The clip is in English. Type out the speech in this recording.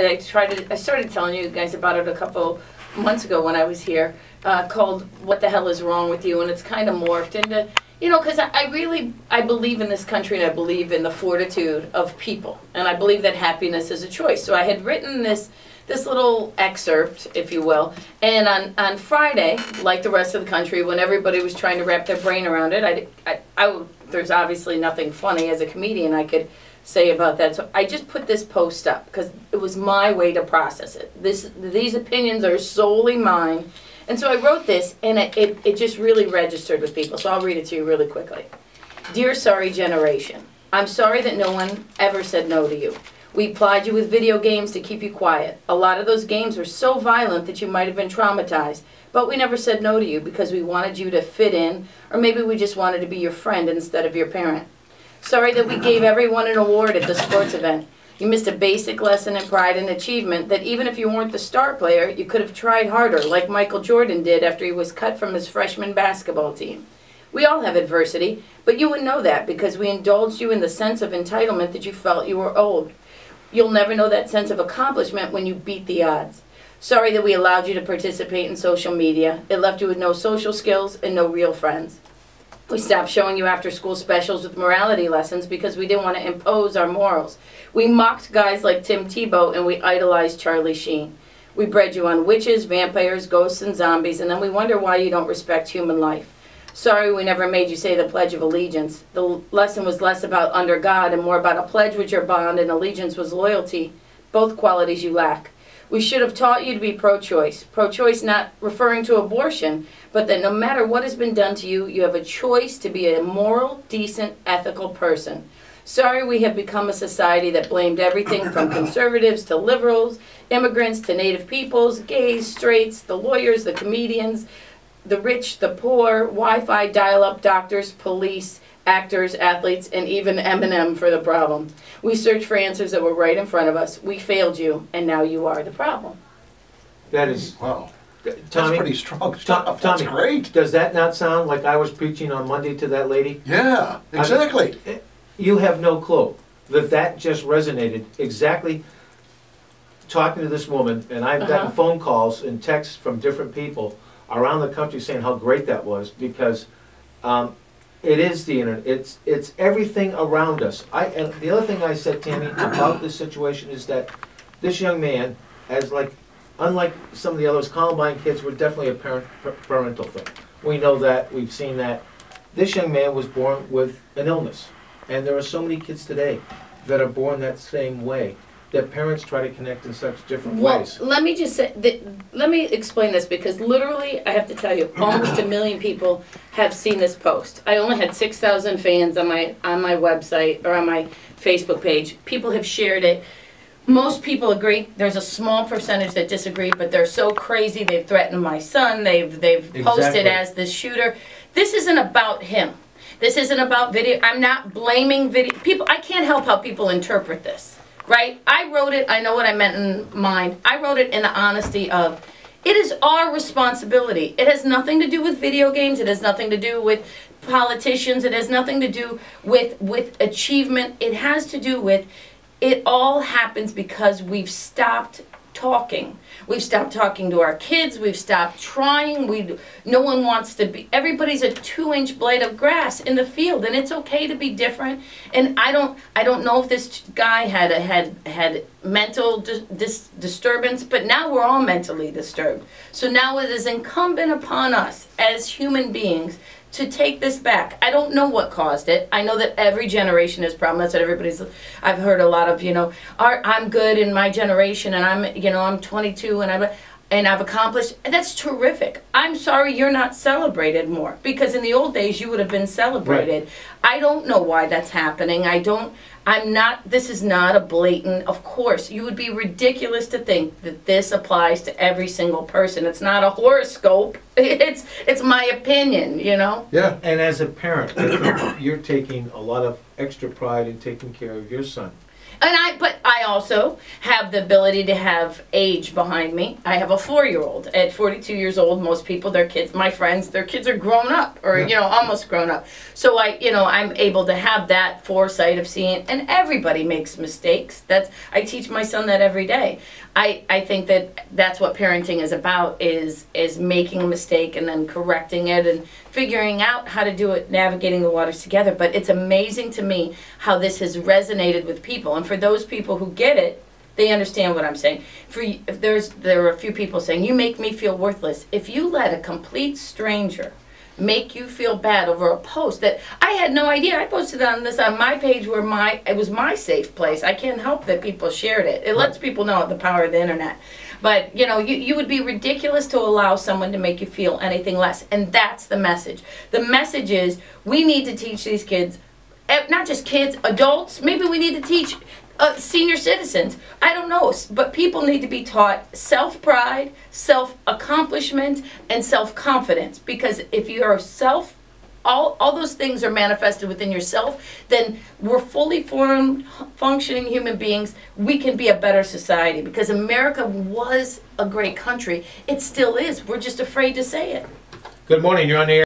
I started telling you guys about it a couple months ago when I was here, called "What the Hell Is Wrong with You?" and it's kind of morphed into, because I believe in this country, and I believe in the fortitude of people, and I believe that happiness is a choice. So I had written this little excerpt, if you will, and on Friday, like the rest of the country, when everybody was trying to wrap their brain around it, there's obviously nothing funny as a comedian I could say about that. So I just put this post up because it was my way to process it. These opinions are solely mine. And so I wrote this, and it just really registered with people. So I'll read it to you really quickly. Dear sorry generation, I'm sorry that no one ever said no to you. We plied you with video games to keep you quiet. A lot of those games were so violent that you might have been traumatized. But we never said no to you because we wanted you to fit in, or maybe we just wanted to be your friend instead of your parent. Sorry that we gave everyone an award at the sports event. You missed a basic lesson in pride and achievement that even if you weren't the star player, you could have tried harder, like Michael Jordan did after he was cut from his freshman basketball team. We all have adversity, but you would know that because we indulged you in the sense of entitlement that you felt you were owed. You'll never know that sense of accomplishment when you beat the odds. Sorry that we allowed you to participate in social media. It left you with no social skills and no real friends. We stopped showing you after-school specials with morality lessons because we didn't want to impose our morals. We mocked guys like Tim Tebow, and we idolized Charlie Sheen. We bred you on witches, vampires, ghosts, and zombies, and then we wonder why you don't respect human life. Sorry we never made you say the Pledge of Allegiance. The lesson was less about under God and more about a pledge was your bond, and allegiance was loyalty, both qualities you lack. We should have taught you to be pro-choice. Pro-choice not referring to abortion, but that no matter what has been done to you, you have a choice to be a moral, decent, ethical person. Sorry we have become a society that blamed everything from conservatives to liberals, immigrants to native peoples, gays, straights, the lawyers, the comedians, the rich, the poor, Wi-Fi, dial-up doctors, police, actors, athletes, and even Eminem for the problem. We searched for answers that were right in front of us. We failed you, and now you are the problem. That is... Wow. Tommy, that's pretty strong stuff. Tommy, That's great. Does that not sound like I was preaching on Monday to that lady? Yeah, exactly. I mean, you have no clue that just resonated exactly. Talking to this woman, and I've gotten phone calls and texts from different people around the country saying how great that was, because it is the internet. It's everything around us. And the other thing I said, Tammy, about this situation is that this young man, unlike some of the others, Columbine kids were definitely a parental thing. We know that. We've seen that. This young man was born with an illness, and there are so many kids today that are born that same way, that parents try to connect in such different ways. Let me just say, let me explain this, because literally, I have to tell you, almost 1 million people have seen this post. I only had 6,000 fans on my website, or on my Facebook page. People have shared it. Most people agree. There's a small percentage that disagree, but they're so crazy, they've threatened my son, they've posted as the shooter. This isn't about him. This isn't about video. I'm not blaming video. People, I can't help how people interpret this. Right? I wrote it, I know what I meant in mind. I wrote it in the honesty of, it is our responsibility. It has nothing to do with video games. It has nothing to do with politicians. It has nothing to do with achievement. It has to do with, it all happens because we've stopped talking. We've stopped talking to our kids. We've stopped trying. No one wants to be. Everybody's a 2-inch blade of grass in the field, and it's okay to be different. And I don't know if this guy had mental disturbance, but now we're all mentally disturbed. So now it is incumbent upon us as human beings to take this back. I don't know what caused it. I know that every generation has problems. That's what I've heard a lot of, I'm good in my generation, and I'm 22 and I've accomplished. And that's terrific. I'm sorry you're not celebrated more, because in the old days you would have been celebrated. Right. I don't know why that's happening. This is not a blatant, of course, you would be ridiculous to think that this applies to every single person. It's not a horoscope. It's my opinion, Yeah. And as a parent, you're taking a lot of extra pride in taking care of your son. But I also have the ability to have age behind me. I have a 4-year-old. At 42 years old, most people, their kids, my friends, their kids are grown up, or almost grown up. So I'm able to have that foresight of seeing, and everybody makes mistakes. I teach my son that every day. I think that's what parenting is about, is making a mistake and then correcting it and figuring out how to do it, navigating the waters together. But it's amazing to me how this has resonated with people. And for those people who get it, they understand what I'm saying. There are a few people saying, you make me feel worthless. If you let a complete stranger make you feel bad over a post that I had no idea. I posted on my page where it was my safe place. I can't help that people shared it. It lets people know the power of the internet. But you would be ridiculous to allow someone to make you feel anything less. And that's the message. The message is we need to teach these kids, not just kids, adults. Maybe we need to teach senior citizens. I don't know, but people need to be taught self-pride, self-accomplishment, and self-confidence. Because if you are all those things are manifested within yourself, then we're fully formed, functioning human beings. We can be a better society, because America was a great country. It still is. We're just afraid to say it. Good morning, you're on the air.